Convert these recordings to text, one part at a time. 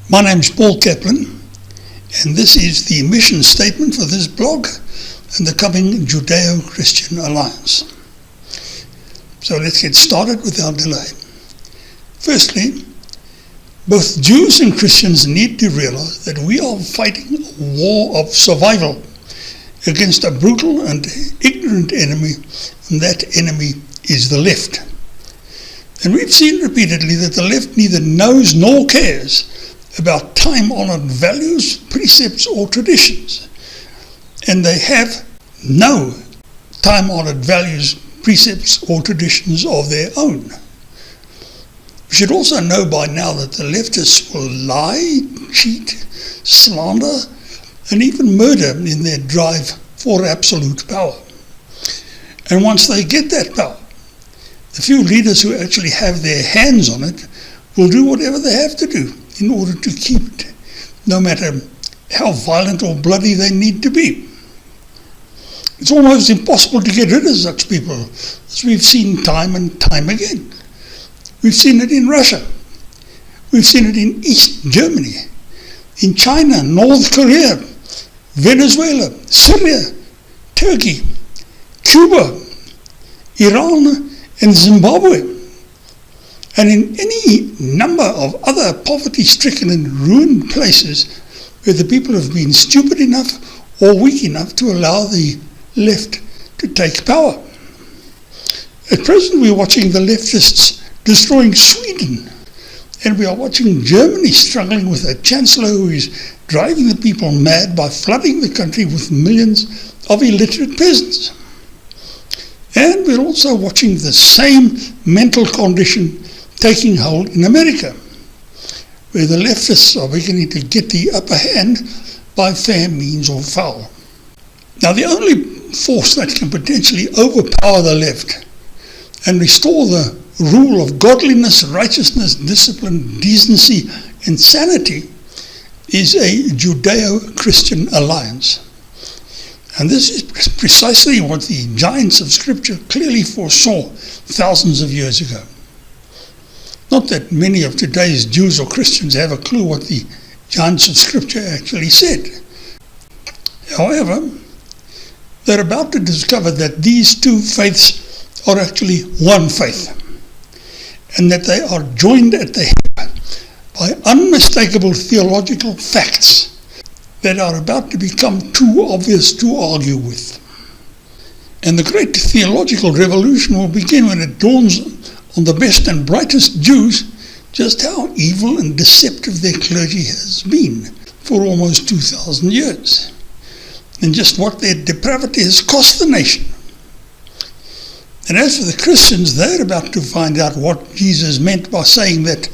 My name is Paul Kaplan, and this is the mission statement for this blog and the coming Judeo-Christian Alliance. So let's get started without delay. Firstly, both Jews and Christians need to realize that we are fighting a war of survival against a brutal and ignorant enemy, and that enemy is the left. And we've seen repeatedly that the left neither knows nor cares about time-honored values, precepts, or traditions. And they have no time-honored values, precepts, or traditions of their own. We should also know by now that the leftists will lie, cheat, slander, and even murder in their drive for absolute power. And once they get that power, the few leaders who actually have their hands on it will do whatever they have to do in order to keep it, no matter how violent or bloody they need to be. It's almost impossible to get rid of such people, as we've seen time and time again. We've seen it in Russia. We've seen it in East Germany, in China, North Korea, Venezuela, Syria, Turkey, Cuba, Iran, and Zimbabwe, and in any number of other poverty-stricken and ruined places where the people have been stupid enough or weak enough to allow the left to take power. At present, we're watching the leftists destroying Sweden, and we are watching Germany struggling with a chancellor who is driving the people mad by flooding the country with millions of illiterate peasants. And we're also watching the same mental condition taking hold in America, where the leftists are beginning to get the upper hand by fair means or foul. Now, the only force that can potentially overpower the left and restore the rule of godliness, righteousness, discipline, decency, and sanity is a Judeo-Christian alliance. And this is precisely what the giants of Scripture clearly foresaw thousands of years ago. Not that many of today's Jews or Christians have a clue what the giants of Scripture actually said. However, they're about to discover that these two faiths are actually one faith, and that they are joined at the hip by unmistakable theological facts that are about to become too obvious to argue with. And the great theological revolution will begin when it dawns on the best and brightest Jews just how evil and deceptive their clergy has been for almost 2,000 years, and just what their depravity has cost the nation. And as for the Christians, they're about to find out what Jesus meant by saying that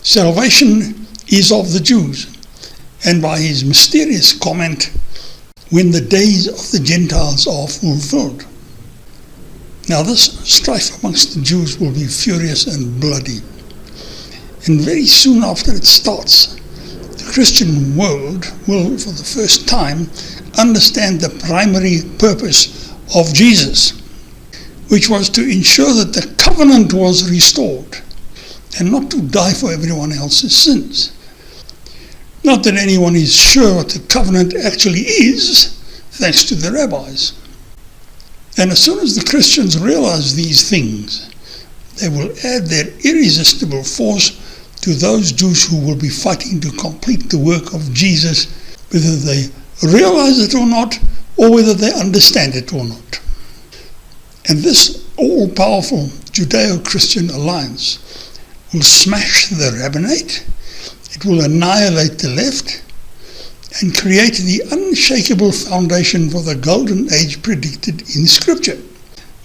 salvation is of the Jews, and by his mysterious comment, when the days of the Gentiles are fulfilled. Now, this strife amongst the Jews will be furious and bloody. And very soon after it starts, the Christian world will, for the first time, understand the primary purpose of Jesus, which was to ensure that the covenant was restored, and not to die for everyone else's sins. Not that anyone is sure what the covenant actually is, thanks to the rabbis. And as soon as the Christians realize these things, they will add their irresistible force to those Jews who will be fighting to complete the work of Jesus, whether they realize it or not, or whether they understand it or not. And this all-powerful Judeo-Christian alliance will smash the rabbinate, it will annihilate the left, and create the unshakable foundation for the golden age predicted in Scripture.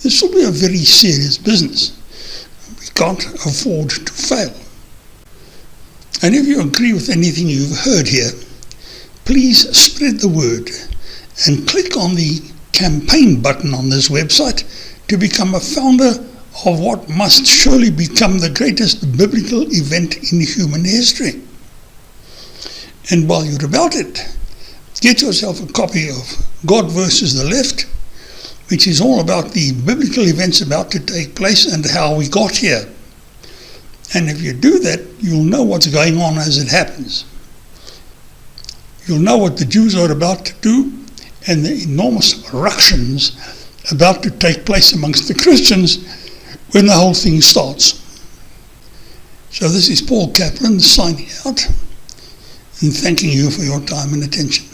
This will be a very serious business. We can't afford to fail. And if you agree with anything you've heard here, please spread the word and click on the campaign button on this website to become a founder of what must surely become the greatest biblical event in human history. And while you're about it, get yourself a copy of God versus the Left, which is all about the biblical events about to take place and how we got here. And if you do that, you'll know what's going on as it happens. you'll know what the Jews are about to do and the enormous ructions about to take place amongst the Christians when the whole thing starts. So this is Paul Kaplan signing out and thanking you for your time and attention.